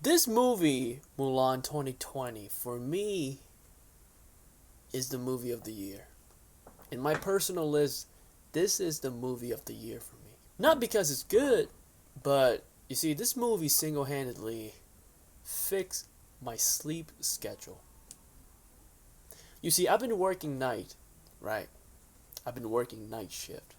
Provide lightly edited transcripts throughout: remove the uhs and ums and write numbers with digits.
This movie, Mulan 2020, for me, is the movie of the year. In my personal list, this is the movie of the year for me. Not because it's good, but you see, this movie single-handedly fixed my sleep schedule. You see, I've been working night, right? I've been working night shift.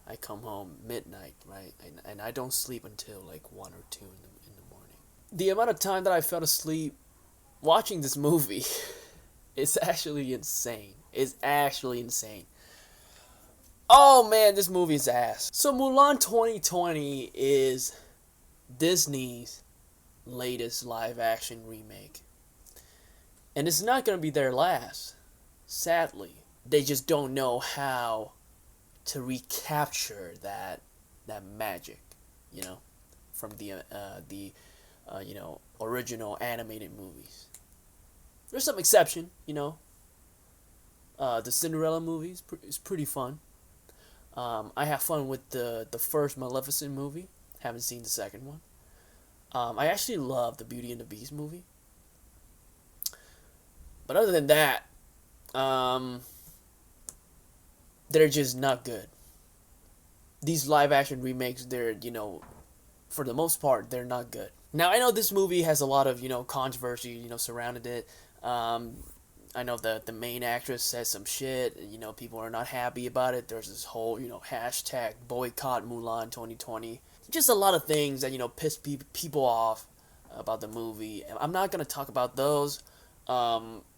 I come home midnight, right? And I don't sleep until like 1 or 2 in the morning. The amount of time that I fell asleep watching this movie is actually insane. It's actually insane. Oh man, this movie is ass. So Mulan 2020 is Disney's latest live action remake. And it's not going to be their last, sadly. They just don't know how to recapture that magic, you know, from the original animated movies. There's some exception, you know. The Cinderella movie is pretty fun. I have fun with the first Maleficent movie. Haven't seen the second one. I actually love the Beauty and the Beast movie. But other than that, they're just not good. These live action remakes, they're, for the most part, they're not good. Now, I know this movie has a lot of, controversy, surrounded it. I know the main actress said some shit. People are not happy about it. There's this whole, hashtag boycott Mulan 2020. Just a lot of things that, piss people off about the movie. I'm not going to talk about those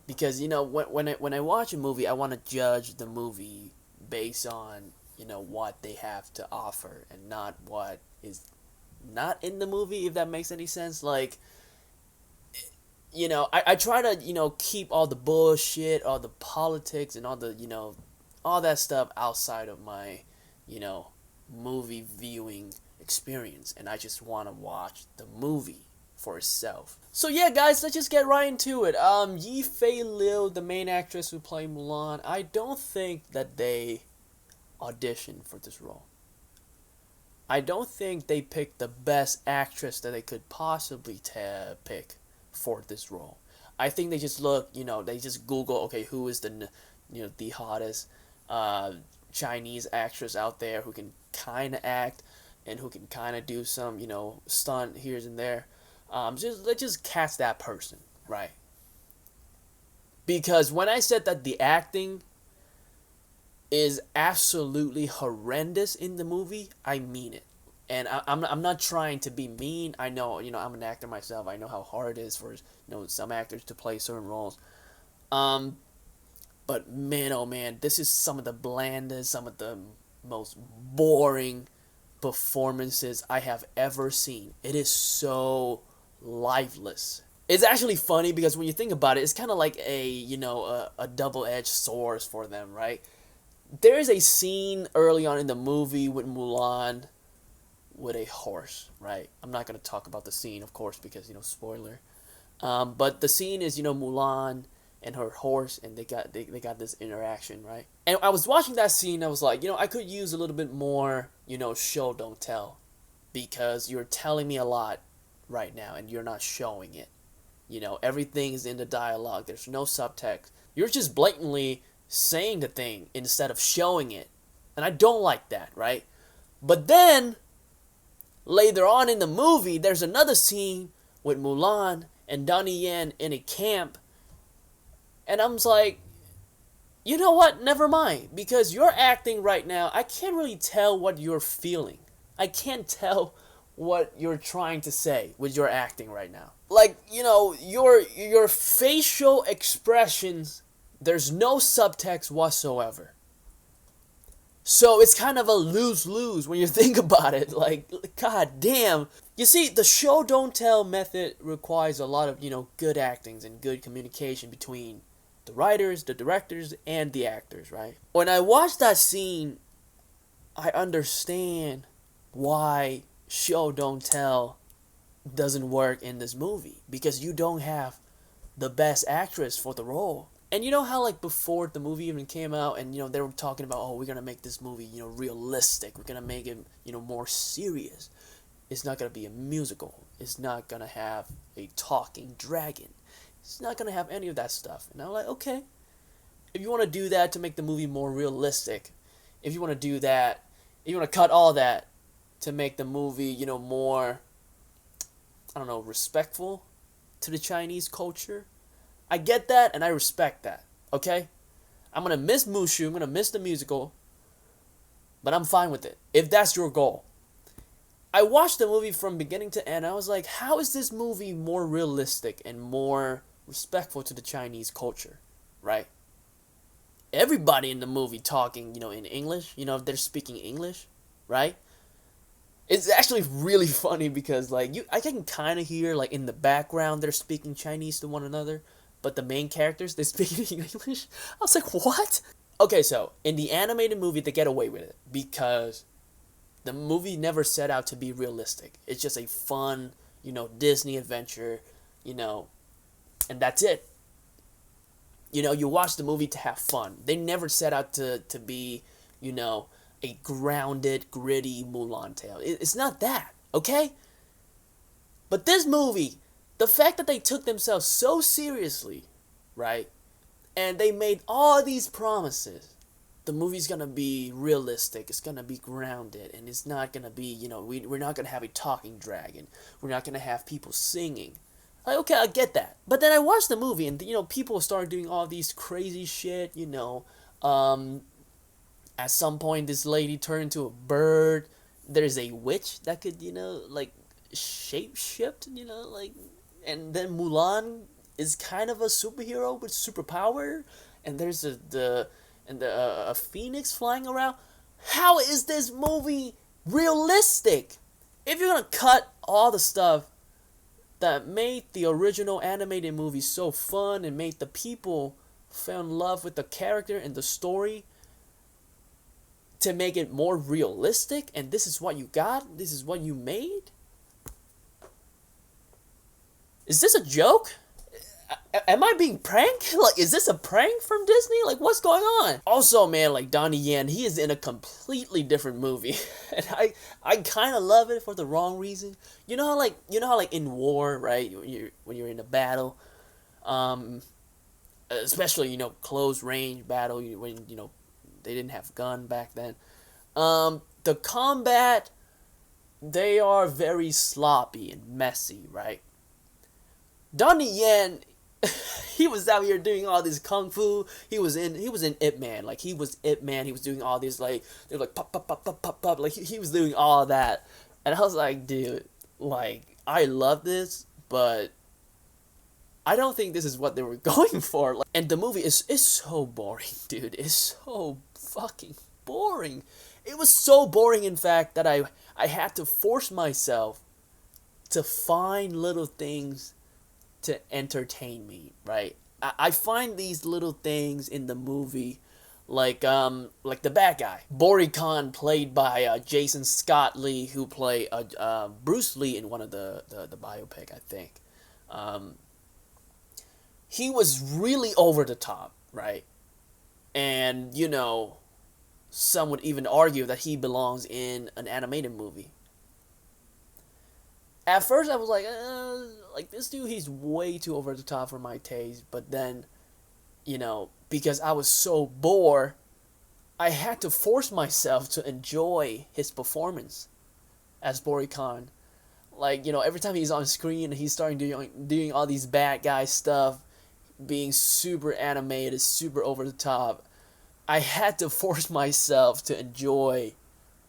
because, when I watch a movie, I want to judge the movie based on, what they have to offer and not what is not in the movie, if that makes any sense. Like, I try to, keep all the bullshit, all the politics, and all the, all that stuff outside of my, movie viewing experience. And I just want to watch the movie for itself. So yeah, guys, let's just get right into it. Yi Fei Liu, the main actress who played Mulan, I don't think that they auditioned for this role. I don't think they picked the best actress that they could possibly pick for this role. I think they just look, they just Google, okay, who is the hottest Chinese actress out there who can kind of act and who can kind of do some, stunt here and there. Let's just cast that person, right? Because when I said that the acting is absolutely horrendous in the movie, I mean it. And I'm not trying to be mean. I know, I'm an actor myself. I know how hard it is for, some actors to play certain roles. But man, oh man, this is some of the blandest, some of the most boring performances I have ever seen. It is so lifeless. It's actually funny because when you think about it, it's kind of like a double-edged sword for them, right? There is a scene early on in the movie with Mulan with a horse, right? I'm not going to talk about the scene, of course, because, spoiler. But the scene is, Mulan and her horse, and they got this interaction, right? And I was watching that scene, I was like, I could use a little bit more, show, don't tell. Because you're telling me a lot right now, and you're not showing it. Everything is in the dialogue. There's no subtext. You're just blatantly saying the thing instead of showing it. And I don't like that, right? But then, later on in the movie, there's another scene with Mulan and Donnie Yen in a camp. And I'm just like, you know what? Never mind. Because you're acting right now, I can't really tell what you're feeling. I can't tell what you're trying to say with your acting right now. Like, your facial expressions, there's no subtext whatsoever. So it's kind of a lose-lose when you think about it. Like, god damn. You see, the show don't tell method requires a lot of, good actings and good communication between the writers, the directors, and the actors, right? When I watch that scene, I understand why show don't tell doesn't work in this movie. Because you don't have the best actress for the role. And you know how, like, before the movie even came out, and, they were talking about, oh, we're going to make this movie, realistic. We're going to make it, more serious. It's not going to be a musical. is not gonna have a talking dragon. It's not gonna have any of that stuff. And I'm like, okay, if you want to do that to make the movie more realistic, if you want to do that, if you want to cut all that to make the movie, more, I don't know, respectful to the Chinese culture, I get that and I respect that. Okay, I'm gonna miss Mushu. I'm gonna miss the musical, but I'm fine with it if that's your goal. I watched the movie from beginning to end. I was like, how is this movie more realistic and more respectful to the Chinese culture, right? Everybody in the movie talking, in English, they're speaking English, right? It's actually really funny because I can kind of hear in the background they're speaking Chinese to one another, but the main characters they speak in English. I was like, what? Okay, so in the animated movie they get away with it because the movie never set out to be realistic. It's just a fun, Disney adventure, and that's it. You watch the movie to have fun. They never set out to be, a grounded, gritty Mulan tale. It's not that, okay? But this movie, the fact that they took themselves so seriously, right? And they made all these promises. The movie's gonna be realistic, it's gonna be grounded, and it's not gonna be, we're not gonna have a talking dragon. We're not gonna have people singing. Like, okay, I get that. But then I watched the movie and, people started doing all these crazy shit, at some point this lady turned into a bird. There's a witch that could, shape shift, and then Mulan is kind of a superhero with superpower, and there's a phoenix flying around. How is this movie realistic? If you're gonna cut all the stuff that made the original animated movie so fun and made the people fell in love with the character and the story to make it more realistic, and this is what you got? This is what you made? Is this a joke? Am I being pranked? Is this a prank from Disney? What's going on? Also, man, Donnie Yen, he is in a completely different movie, and I kind of love it for the wrong reason. You know how in war, right? When you're in a battle, especially close range battle, when they didn't have gun back then. The combat, they are very sloppy and messy, right? Donnie Yen, he was out here doing all this kung fu. He was in Ip Man. He was Ip Man. He was doing all this they were pop pop pop pop pop pop. He was doing all that, and I was like, dude, I love this, but I don't think this is what they were going for. And the movie is so boring, dude. It's so fucking boring. It was so boring, in fact, that I had to force myself to find little things to entertain me, right? I find these little things in the movie, like the bad guy, Bori Khan, played by Jason Scott Lee, who played Bruce Lee in one of the biopic, I think. He was really over the top, right? And some would even argue that he belongs in an animated movie. At first, I was like this dude, he's way too over the top for my taste. But then, because I was so bored, I had to force myself to enjoy his performance as Bori Khan. Every time he's on screen, he's starting doing all these bad guy stuff, being super animated, super over the top. I had to force myself to enjoy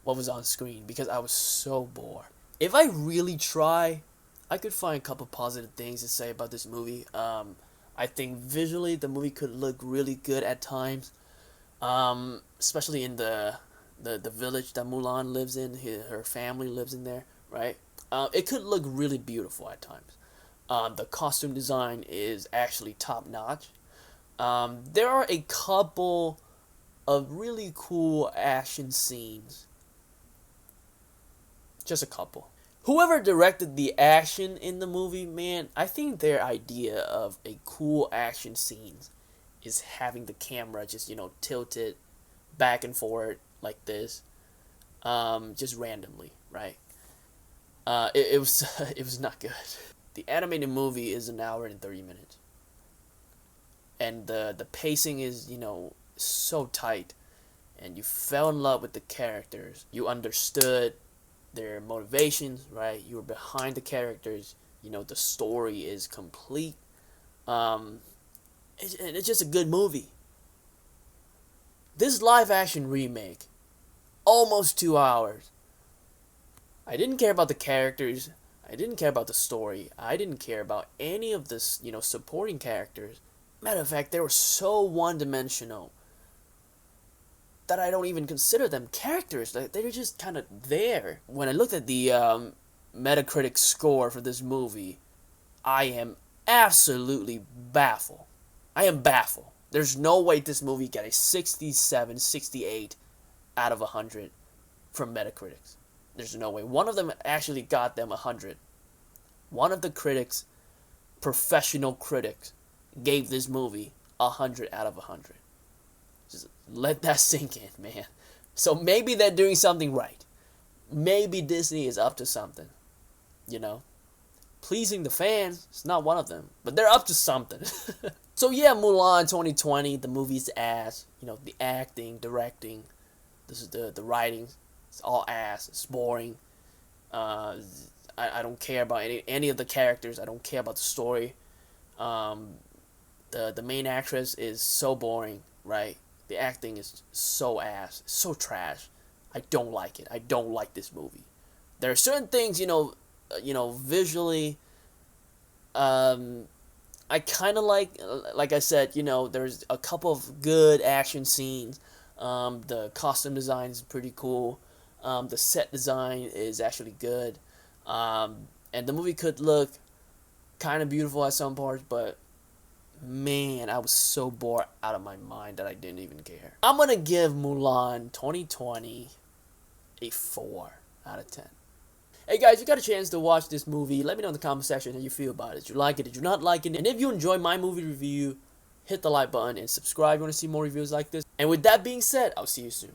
what was on screen because I was so bored. If I really try, I could find a couple positive things to say about this movie. I think visually the movie could look really good at times, especially in the village that Mulan lives in. Her family lives in there, right? It could look really beautiful at times. The costume design is actually top notch. There are a couple of really cool action scenes. Just a couple. Whoever directed the action in the movie, man, I think their idea of a cool action scene is having the camera just, tilted back and forth like this, just randomly, right? It was it was not good. The animated movie is an hour and 30 minutes, and the pacing is so tight, and you fell in love with the characters. You understood their motivations, right? You were behind the characters. The story is complete. Um, it's just a good movie. This live action remake, almost 2 hours. I didn't care about the characters. I didn't care about the story. I didn't care about any of this, supporting characters. Matter of fact, they were so one dimensional that I don't even consider them characters. Like, they're just kind of there. When I looked at the Metacritic score for this movie, I am absolutely baffled. I am baffled. There's no way this movie got a 67, 68 out of 100 from Metacritic. There's no way. One of them actually got them 100. One of the critics, professional critics, gave this movie 100 out of 100. Just let that sink in, man. So maybe they're doing something right. Maybe Disney is up to something. Pleasing the fans is not one of them, but they're up to something. So yeah, Mulan 2020, the movie's ass. The acting, directing, this is the writing. It's all ass. It's boring. I don't care about any of the characters. I don't care about the story. The main actress is so boring, right? The acting is so ass, so trash. I don't like it. I don't like this movie. There are certain things, visually. I kind of like I said, there's a couple of good action scenes. The costume design is pretty cool. The set design is actually good. And the movie could look kind of beautiful at some parts, but man, I was so bored out of my mind that I didn't even care. I'm going to give Mulan 2020 a 4 out of 10. Hey guys, you got a chance to watch this movie. Let me know in the comment section how you feel about it. Did you like it? Did you not like it? And if you enjoy my movie review, hit the like button and subscribe if you want to see more reviews like this. And with that being said, I'll see you soon.